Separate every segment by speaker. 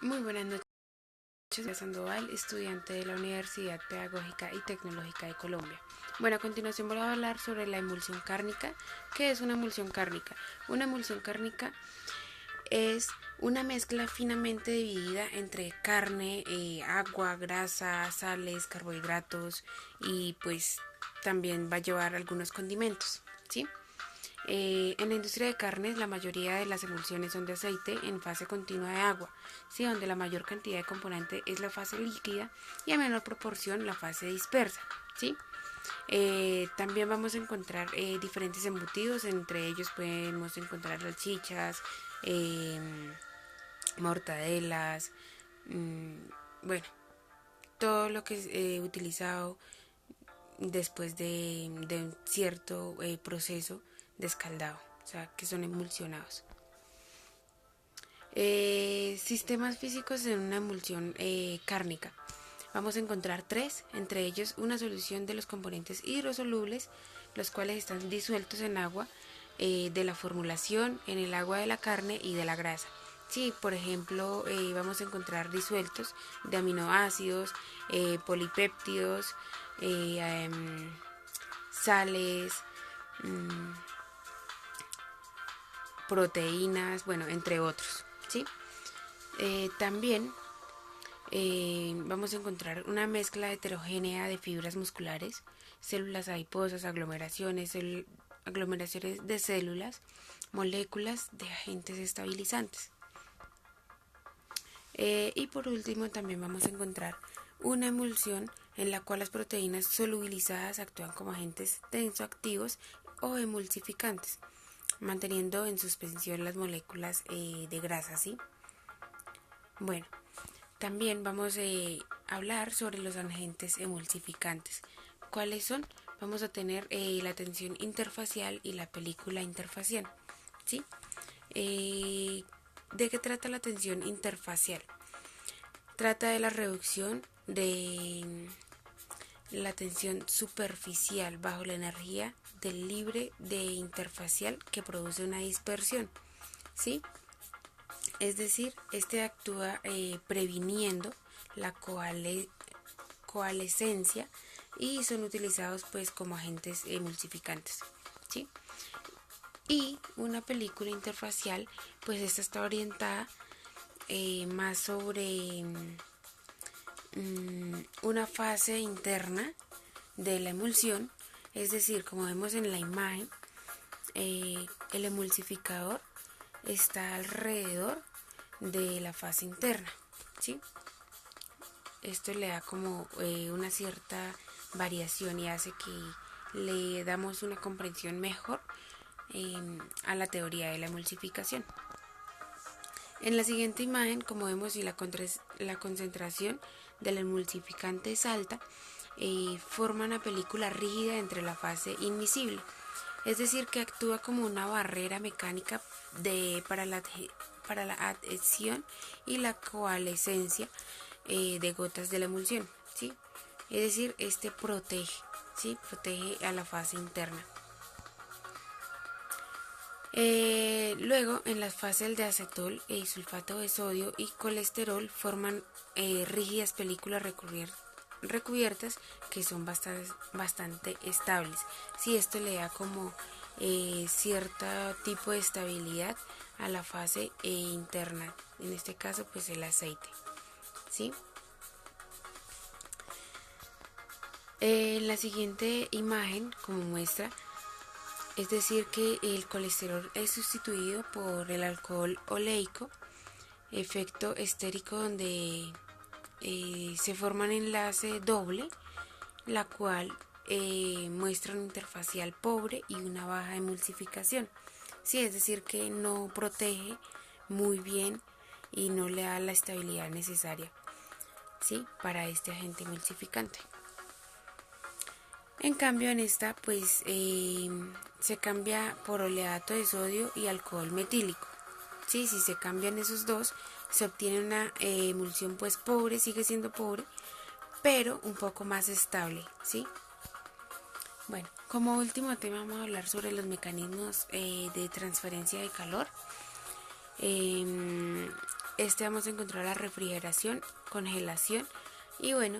Speaker 1: Muy buenas noches, soy Sandoval, estudiante de la Universidad Pedagógica y Tecnológica de Colombia. Bueno, a continuación voy a hablar sobre la emulsión cárnica. ¿Qué es una emulsión cárnica? Una emulsión cárnica es una mezcla finamente dividida entre carne, agua, grasa, sales, carbohidratos y pues también va a llevar algunos condimentos, ¿sí? En la industria de carnes, la mayoría de las emulsiones son de aceite en fase continua de agua, ¿sí? Donde la mayor cantidad de componente es la fase líquida y a menor proporción la fase dispersa, ¿sí? También vamos a encontrar diferentes embutidos, entre ellos podemos encontrar salchichas, eh, mortadelas, mmm, bueno, todo lo que es utilizado después de un cierto proceso de escaldado, o sea, que son emulsionados. Sistemas físicos en una emulsión cárnica. Vamos a encontrar tres, entre ellos una solución de los componentes hidrosolubles, los cuales están disueltos en agua de la formulación, en el agua de la carne y de la grasa. Sí, por ejemplo, vamos a encontrar disueltos de aminoácidos, polipéptidos, sales, mmm, proteínas, bueno, entre otros, ¿sí? También vamos a encontrar una mezcla heterogénea de fibras musculares, células adiposas, aglomeraciones de células, moléculas de agentes estabilizantes. Y por último también vamos a encontrar una emulsión en la cual las proteínas solubilizadas actúan como agentes tensoactivos o emulsificantes, manteniendo en suspensión las moléculas de grasa, ¿sí? Bueno, también vamos a hablar sobre los agentes emulsificantes. ¿Cuáles son? Vamos a tener la tensión interfacial y la película interfacial, ¿sí? ¿De qué trata la tensión interfacial? Trata de la reducción de la tensión superficial bajo la energía del libre de interfacial que produce una dispersión, ¿sí? Es decir, este actúa previniendo la coalescencia y son utilizados pues como agentes emulsificantes, ¿sí? Y una película interfacial, pues esta está orientada más sobre una fase interna de la emulsión, es decir, como vemos en la imagen, el emulsificador está alrededor de la fase interna, ¿sí? Esto le da como una cierta variación y hace que le damos una comprensión mejor a la teoría de la emulsificación. En la siguiente imagen, como vemos, si la concentración del emulsificante es alta, forma una película rígida entre la fase invisible, es decir, que actúa como una barrera mecánica para la adhesión y la coalescencia de gotas de la emulsión, ¿sí? Es decir, este protege, ¿sí? Protege a la fase interna. Luego, en las fases de acetol y sulfato de sodio y colesterol forman rígidas películas recubiertas que son bastante estables. Si esto le da como cierto tipo de estabilidad a la fase interna, en este caso pues el aceite, ¿sí? La siguiente imagen como muestra, es decir que el colesterol es sustituido por el alcohol oleico, efecto estérico donde se forma un enlace doble, la cual muestra un interfacial pobre y una baja emulsificación. Sí, es decir que no protege muy bien y no le da la estabilidad necesaria, ¿sí? Para este agente emulsificante. En cambio en esta pues se cambia por oleato de sodio y alcohol metílico. Sí, si se cambian esos dos se obtiene una emulsión pues pobre, sigue siendo pobre, pero un poco más estable, ¿sí? Bueno, como último tema vamos a hablar sobre los mecanismos de transferencia de calor. vamos a encontrar la refrigeración, congelación y bueno,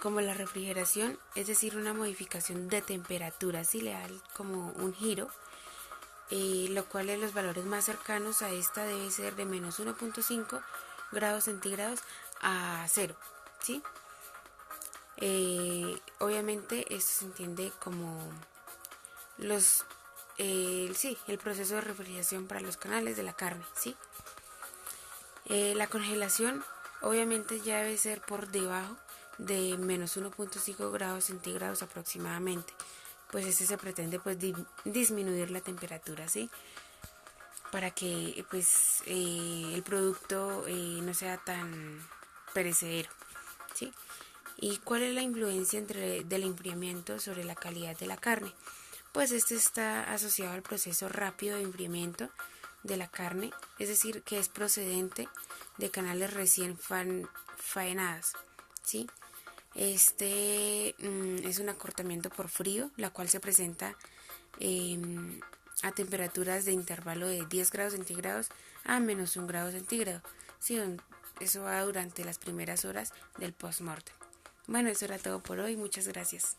Speaker 1: como la refrigeración, es decir, una modificación de temperatura, si le da como un giro, lo cual en los valores más cercanos a esta debe ser de menos 1.5 grados centígrados a 0, ¿sí? Obviamente esto se entiende como el proceso de refrigeración para los canales de la carne, ¿sí? La congelación obviamente ya debe ser por debajo de menos 1.5 grados centígrados aproximadamente, pues se pretende pues disminuir la temperatura, ¿sí? Para que pues el producto no sea tan perecedero, ¿sí? ¿Y cuál es la influencia del enfriamiento sobre la calidad de la carne? Pues este está asociado al proceso rápido de enfriamiento de la carne, es decir, que es procedente de canales recién faenadas, ¿sí? Es un acortamiento por frío, la cual se presenta a temperaturas de intervalo de 10 grados centígrados a menos 1 grado centígrado. Sí, eso va durante las primeras horas del post-mortem. Bueno, eso era todo por hoy. Muchas gracias.